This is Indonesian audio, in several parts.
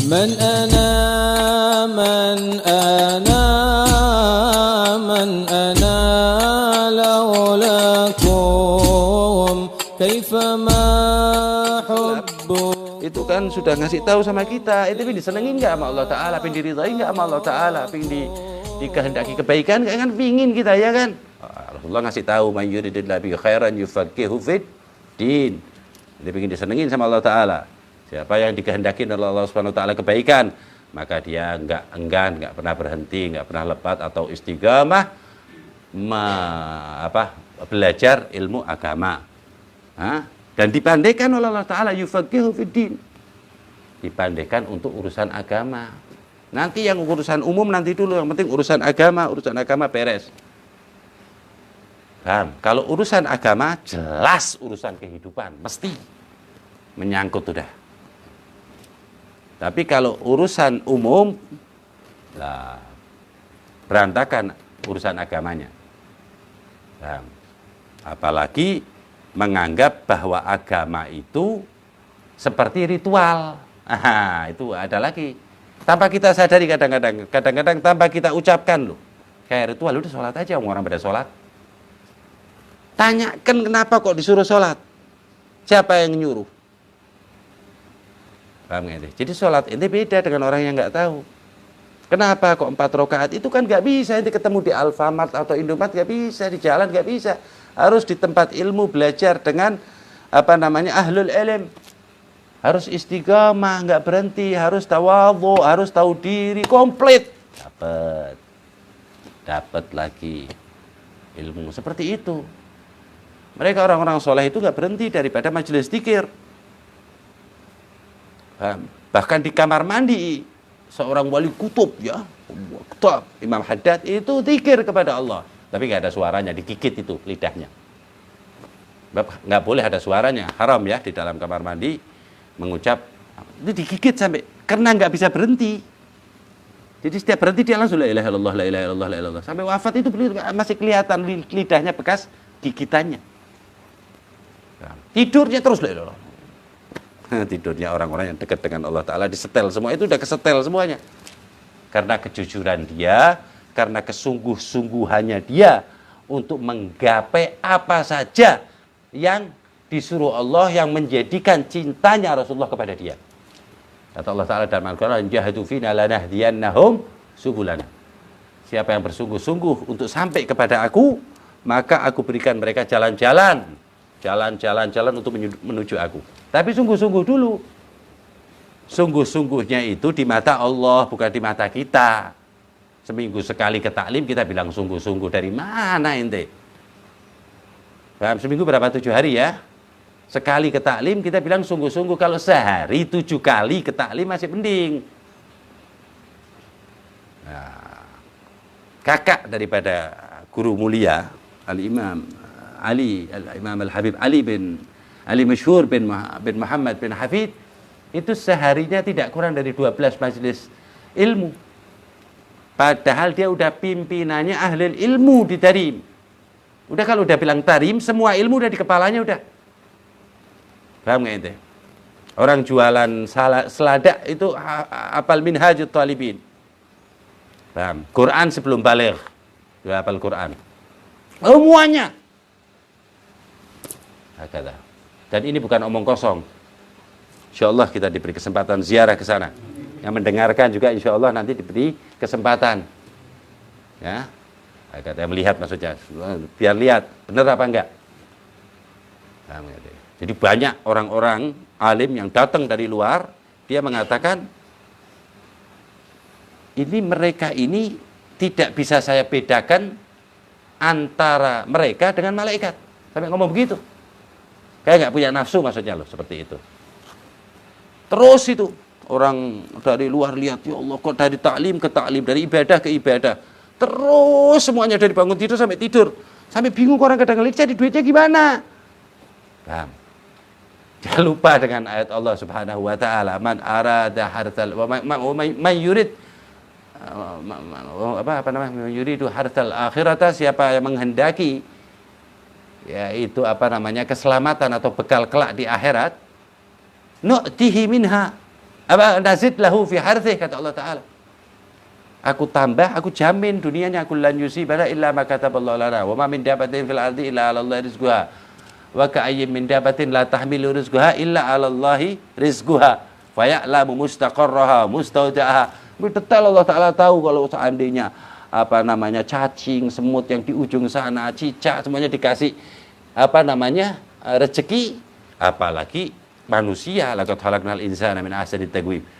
من أنا من أنا من أنا لولاكم كيفما حب. Itu kan sudah ngasih tahu sama kita, itu disenengin nggak sama Allah Ta'ala, pengen diridhai nggak sama Allah Ta'ala, pengen dikehendaki kebaikan kan pingin kita ya kan. Rasulullah ngasih tahu, man yuridillahu bihi khairan yufaqihu fid din. Dia pengen disenengin sama Allah Ta'ala. Siapa yang dikehendaki oleh Allah Subhanahu Wa Ta'ala kebaikan, maka dia nggak enggan, nggak pernah berhenti, nggak pernah lepat atau istiqamah belajar ilmu agama. Dan dipandaikan oleh Allah Ta'ala yufaqihu fid din. Dipandaikan untuk urusan agama. Nanti yang urusan umum nanti dulu, yang penting urusan agama beres. Paham? Kalau urusan agama jelas urusan kehidupan, mesti menyangkut sudah. Tapi kalau urusan umum lah berantakan urusan agamanya. Paham? Apalagi menganggap bahwa agama itu seperti ritual. Itu ada lagi. Tanpa kita sadari kadang-kadang tanpa kita ucapkan loh. Kayak ritual, udah sholat aja, orang pada sholat. Tanyakan kenapa kok disuruh sholat. Siapa yang nyuruh? Paham nggak? Jadi sholat ini beda dengan orang yang nggak tahu. Kenapa kok 4 rakaat? Itu kan nggak bisa. Nanti ketemu di Alfamart atau Indomaret nggak bisa, di jalan nggak bisa. Harus di tempat ilmu belajar dengan ahlul ilm. Harus istiqamah, nggak berhenti, harus tawadhu, harus tahu diri, komplit. Dapat lagi ilmu seperti itu. Mereka orang-orang soleh itu nggak berhenti daripada majelis dzikir. Bahkan di kamar mandi seorang wali kutub ya, Imam Haddad itu dzikir kepada Allah. Tapi nggak ada suaranya, digigit itu lidahnya. Nggak boleh ada suaranya, haram ya di dalam kamar mandi mengucap. Itu digigit sampai karena nggak bisa berhenti. Jadi setiap berhenti dia langsung la ilaha illallah, la ilaha illallah, la ilaha illallah. Sampai wafat itu beliau masih kelihatan lidahnya bekas gigitannya. Tidurnya terus la ilaha illallah. Tidurnya orang-orang yang dekat dengan Allah Ta'ala disetel semua, itu udah kesetel semuanya. Karena kejujuran dia, karena kesungguh-sungguhannya dia untuk menggapai apa saja yang disuruh Allah, yang menjadikan cintanya Rasulullah kepada dia. Kata Allah Ta'ala dalam Al-Quran, jahadu fina lanahdiyannahum subulana. Siapa yang bersungguh-sungguh untuk sampai kepada aku, maka aku berikan mereka jalan-jalan untuk menuju aku. Tapi sungguh-sungguh dulu. Sungguh-sungguhnya itu di mata Allah, bukan di mata kita. Seminggu sekali ke taklim kita bilang sungguh-sungguh, dari mana ente? Seminggu berapa? 7 hari ya. Sekali ke taklim kita bilang sungguh-sungguh. Kalau sehari 7 kali ke taklim masih mending. Nah, kakak daripada guru mulia Al-Imam Ali, Al-Imam Al-Habib Ali bin Ali Masyhur bin Muhammad bin Hafid, itu seharinya tidak kurang dari 12 majelis ilmu. Padahal dia udah pimpinannya ahli ilmu di Tarim. Udah kalau udah bilang Tarim, semua ilmu udah di kepalanya udah. Paham nggak ente? Orang jualan seladak itu hafal Minhajut Talibin. Paham? Quran sebelum baligh, dia hafal Quran. Semuanya. Hakata. Dan ini bukan omong kosong. Insyaallah kita diberi kesempatan ziarah ke sana. Yang mendengarkan juga insyaallah nanti diberi kesempatan. Ya. Kata melihat maksudnya, biar lihat benar apa enggak. Jadi banyak orang-orang alim yang datang dari luar, dia mengatakan mereka ini tidak bisa saya bedakan antara mereka dengan malaikat. Sampai ngomong begitu. Kayak nggak punya nafsu maksudnya loh, seperti itu. Terus itu orang dari luar lihat, ya Allah kok dari taklim ke taklim, dari ibadah ke ibadah. Terus semuanya dari bangun tidur sampai tidur. Sampai bingung orang kadang ngelihat jadi duitnya gimana. Paham? Jangan lupa dengan ayat Allah Subhanahu wa taala, man arada hartal man yurid yuridu hartal akhirata, siapa yang menghendaki yaitu keselamatan atau bekal kelak di akhirat, nu'tihi minha, Apa nazid lahu fi harthih, kata Allah Ta'ala. Aku tambah, aku jamin dunianya, aku lan yusibana illa ma kataballahu lana wa ma min dabatin fil ardi illa 'ala Allah rizquha wa ka'ayyin min dabatin la tahmilu rizquha illa 'ala Allah rizquha fa ya'lamu mustaqarraha mustaudaha. Detail Allah Ta'ala tahu kalau seandainya apa namanya cacing, semut yang di ujung sana, cicak, semuanya dikasih apa namanya rezeki, apalagi manusia. Laqad khalaqnal insana min ahsani taqwim.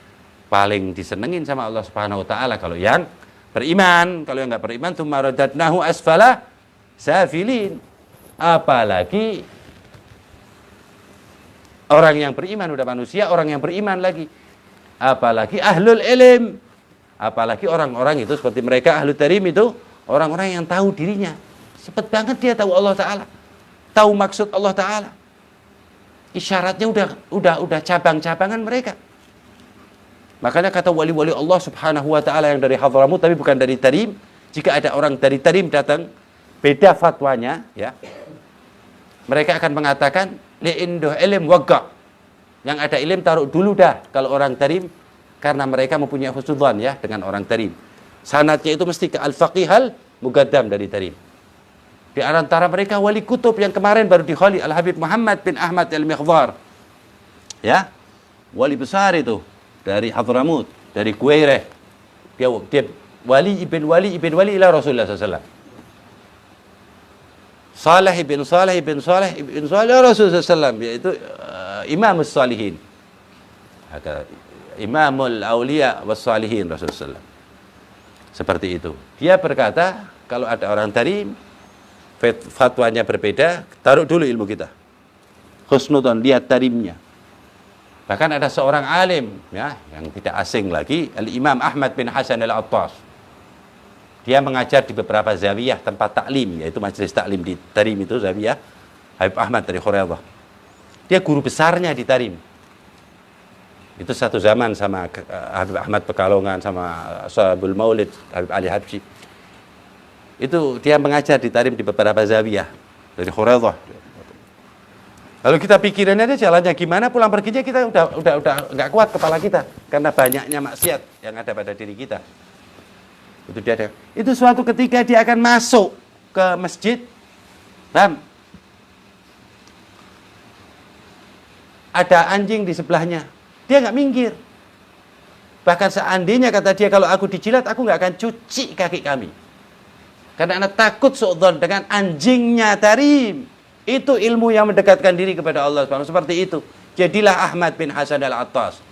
Paling disenengin sama Allah Subhanahu wa taala kalau yang beriman. Kalau yang enggak beriman, tsumma radadnahu asfala safilin. Apalagi orang yang beriman, udah manusia, orang yang beriman lagi. Apalagi ahlul ilm. Apalagi orang-orang itu seperti mereka ahlu tarim itu, orang-orang yang tahu dirinya. Cepet banget dia tahu Allah Ta'ala, tahu maksud Allah Ta'ala. Isyaratnya udah cabang-cabangan mereka. Makanya kata wali-wali Allah Subhanahu wa Ta'ala yang dari Hadramut tapi bukan dari Tarim, jika ada orang dari Tarim datang, beda fatwanya, ya, mereka akan mengatakan li'induh ilim wagga, yang ada ilim taruh dulu dah kalau orang Tarim, karena mereka mempunyai husnudzan ya dengan orang Tarim. Sanadnya itu mesti ke al-faqihal mugaddam dari Tarim. Di antara mereka wali kutub yang kemarin baru dikhali, Al-Habib Muhammad bin Ahmad Al-Mikhdhar, ya, wali besar itu dari Hadramut, dari Kuwairah. Dia wali ibn wali ila Rasulullah SAW. Salih ibn Salih Rasulullah SAW, yaitu Imamus Salihin, Imamul Aulia was Salihin Rasulullah SAW. Seperti itu. Dia berkata, kalau ada orang Tarim, fatwanya berbeda, taruh dulu ilmu kita. Husnudzon, lihat Tarimnya. Bahkan ada seorang alim, ya, yang tidak asing lagi, Al-Imam Ahmad bin Hasan Al-Attas. Dia mengajar di beberapa zawiyah tempat taklim, yaitu majelis taklim di Tarim itu zawiyah Habib Ahmad dari Khuradah. Dia guru besarnya di Tarim. Itu satu zaman sama Habib Ahmad Pekalongan, sama Sahabul Maulid Habib Ali Habsyi. Itu dia mengajar di Tarim di beberapa zawiyah dari Khuradah. Lalu kita pikirannya dia jalannya gimana, pulang perginya kita udah nggak kuat kepala kita karena banyaknya maksiat yang ada pada diri kita. Itu dia. Itu suatu ketika dia akan masuk ke masjid, ada anjing di sebelahnya, dia nggak minggir. Bahkan seandainya kata dia kalau aku dijilat, aku nggak akan cuci kaki kami, karena anak takut suudzon dengan anjingnya Tarim. Itu ilmu yang mendekatkan diri kepada Allah SWT. Seperti itu. Jadilah Ahmad bin Hasan Al-Attas,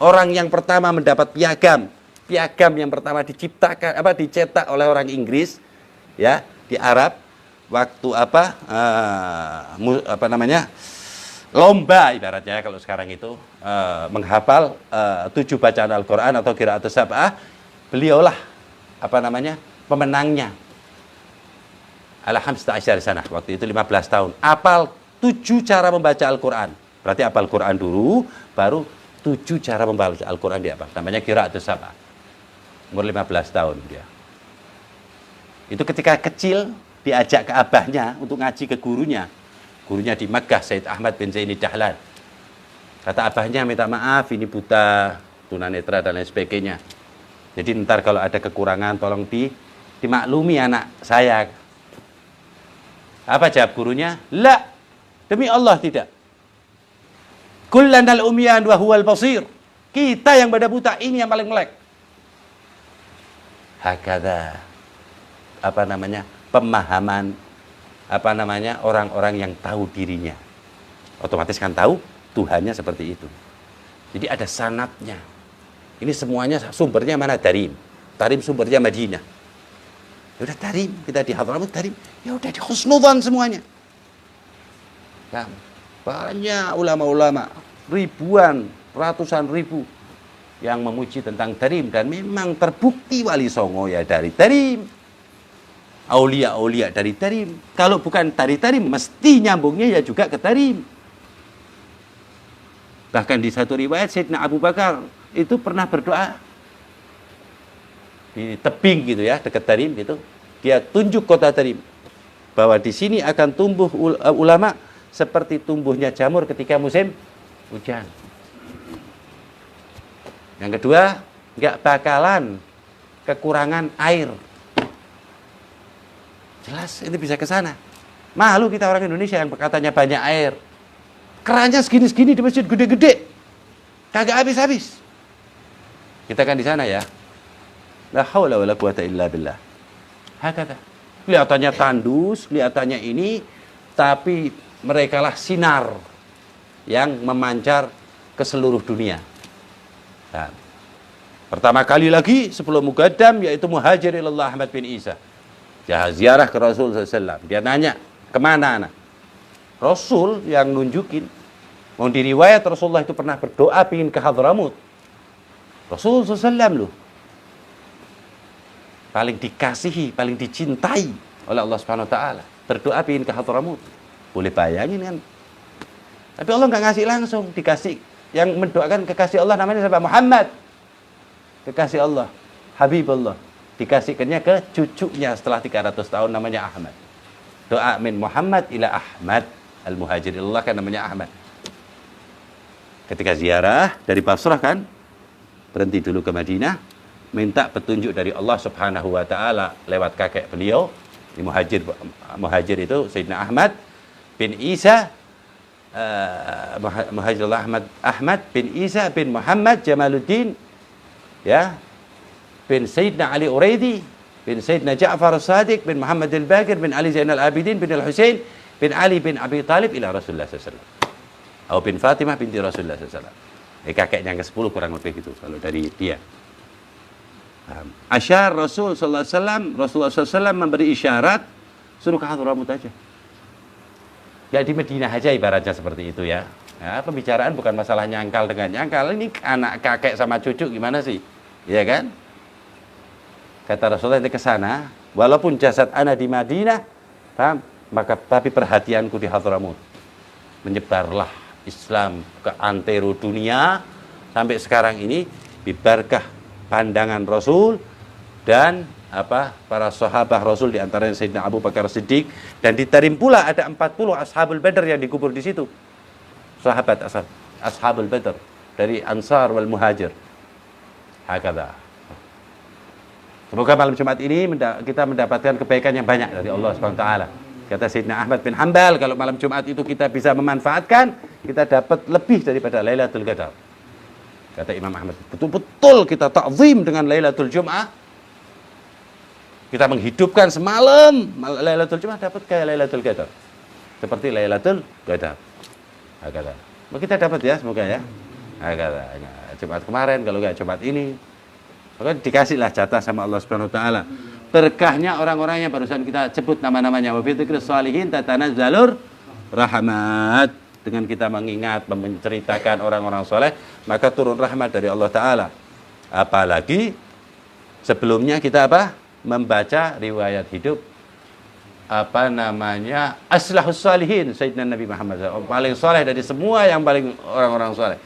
orang yang pertama mendapat piagam. Piagam yang pertama dicetak oleh orang Inggris, ya, di Arab. Waktu lomba ibaratnya kalau sekarang itu menghafal 7 bacaan Al-Quran atau qiraatus sab'ah. Beliaulah pemenangnya. Alhamdulillah sana waktu itu 15 tahun. Apal 7 cara membaca Al-Quran. Berarti apal Quran dulu, baru 7 cara membaca Al-Quran dia apa? Namanya qiraatus sab'ah. Umur 15 tahun dia. Itu ketika kecil diajak ke abahnya untuk ngaji ke gurunya. Gurunya di Makkah, Said Ahmad bin Zaini Dahlan. Kata abahnya, minta maaf ini buta, tunanetra dan lain sebagainya. Jadi ntar kalau ada kekurangan tolong dimaklumi anak saya. Apa jawab gurunya? La, demi Allah tidak. Kullanal umyan wa huwal basir. Kita yang pada buta, ini yang paling melek. Hakada pemahaman orang-orang yang tahu dirinya. Otomatis kan tahu Tuhannya seperti itu. Jadi ada sanatnya. Ini semuanya sumbernya mana? Tarim sumbernya Madinah. Ya udah Tarim, kita di Hadramut Tarim, ya udah di husnudzan semuanya. Nah, banyak ulama-ulama, ribuan, ratusan ribu yang memuji tentang Tarim, dan memang terbukti Wali Songo ya dari Tarim, aulia-aulia dari Tarim. Kalau bukan dari Tarim, mesti nyambungnya ya juga ke Tarim. Bahkan di satu riwayat Sayyidina Abu Bakar itu pernah berdoa di tebing gitu ya, dekat Tarim gitu. Dia tunjuk kota Tarim, bahwa di sini akan tumbuh ulama seperti tumbuhnya jamur ketika musim hujan. Yang kedua, nggak bakalan kekurangan air. Jelas ini bisa ke sana. Malu kita orang Indonesia yang katanya banyak air. Kerannya segini-segini di masjid gede-gede. Kagak habis-habis. Kita kan di sana ya. La haula wala quwata illa billah. Hakata. Kelihatannya tandus, kelihatannya ini, tapi merekalah sinar yang memancar ke seluruh dunia. Nah, pertama kali lagi sebelum Muqaddam yaitu Muhajir ilallah Ahmad bin Isa. Dia ziarah ke Rasul SAW. Dia nanya, kemana anak? Rasul yang nunjukin. Mau diriwayat Rasulullah itu pernah berdoa ingin ke Hadramut. Rasul SAW loh. Paling dikasihi, paling dicintai oleh Allah Subhanahu wa taala. Berdoa ingin ke Hadramut. Boleh bayangin kan? Tapi Allah nggak ngasih langsung, dikasih. Yang mendoakan kekasih Allah namanya siapa? Muhammad. Kekasih Allah, Habibullah. Dikasihkannya ke cucunya setelah 300 tahun namanya Ahmad. Doa min Muhammad ila Ahmad. Al-Muhajir ilallah kan namanya Ahmad. Ketika ziarah dari Basrah kan, berhenti dulu ke Madinah, minta petunjuk dari Allah Subhanahu wa taala lewat kakek beliau, di Muhajir itu Sayyidina Ahmad bin Isa, Muhajirullah Ahmad bin Isa bin Muhammad Jamaluddin, ya, bin Sayyidina Ali Uraidi, bin Sayyidina Ja'far As-Sadiq, bin Muhammad Al-Baqir, bin Ali Zainal Abidin, bin Al-Husain, bin Ali bin Abi Talib ila Rasulullah SAW. Atau bin Fatimah binti Rasulullah SAW. Kakeknya yang ke-10 kurang lebih gitu kalau dari dia. Asyar Rasul sallallahu alaihi wasallam, Rasulullah SAW memberi isyarat suruh ke Hadramut aja. Ya di Madinah aja ibaratnya seperti itu ya. Ya, pembicaraan bukan masalah nyangkal dengan nyangkal, ini anak kakek sama cucu gimana sih? Iya kan? Kata Rasulullah nanti ke sana, walaupun jasad ana di Madinah, paham? Maka tapi perhatianku di Hadramut. Menyebarlah Islam ke antero dunia sampai sekarang ini bibarkah pandangan Rasul dan para sahabat Rasul di antaranya Sayyidina Abu Bakar Siddiq, dan ditarim pula ada 40 ashabul Badar yang dikubur di situ. Sahabat ashabul Badar dari Ansar wal Muhajir. Hakadha. Semoga malam Jumat ini kita mendapatkan kebaikan yang banyak dari Allah Subhanahu wa taala. Kata Sayyidina Ahmad bin Hanbal, kalau malam Jumat itu kita bisa memanfaatkan, kita dapat lebih daripada Lailatul Qadar. Kata Imam Ahmad, betul-betul kita ta'zim dengan Lailatul Jum'ah. Kita menghidupkan semalam Lailatul Jum'ah, dapat kayak Lailatul Qadar. Seperti Lailatul Qadar. Hakadha. Kita dapat ya, semoga ya. Hakadha. Jumat kemarin, kalau nggak Jumat ini, maka dikasihlah jatah sama Allah Subhanahu wa taala. Berkahnya orang-orang yang barusan kita sebut nama-namanya. Wa fi dzikris shalihin tatanazzalur rahmat. Dengan kita mengingat, menceritakan orang-orang soleh, maka turun rahmat dari Allah Ta'ala. Apalagi sebelumnya kita membaca riwayat hidup Aslahus Salihin, Sayyidina Nabi Muhammad SAW, paling soleh dari semua yang paling orang-orang soleh,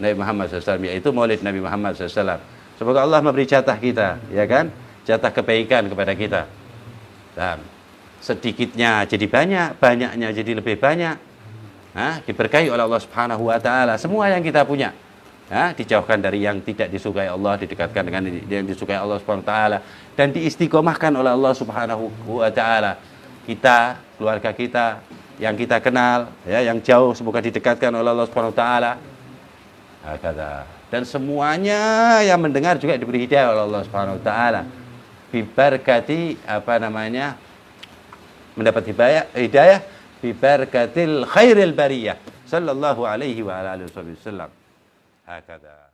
Nabi Muhammad SAW, yaitu maulid Nabi Muhammad SAW. Semoga Allah memberi jatah kita, ya kan, jatah kebaikan kepada kita. Dan sedikitnya jadi banyak, banyaknya jadi lebih banyak. Diberkahi oleh Allah Subhanahu wa taala semua yang kita punya. Dijauhkan dari yang tidak disukai Allah, didekatkan dengan yang disukai Allah Subhanahu wa taala, dan diistiqomahkan oleh Allah Subhanahu wa taala. Kita, keluarga kita, yang kita kenal, ya, yang jauh semoga didekatkan oleh Allah Subhanahu wa taala. Dan semuanya yang mendengar juga diberi hidayah oleh Allah Subhanahu wa taala. Bibarkati mendapat hidayah bibarkatil khairil bariyah sallallahu alaihi wa alihi wasallam. Hakadha.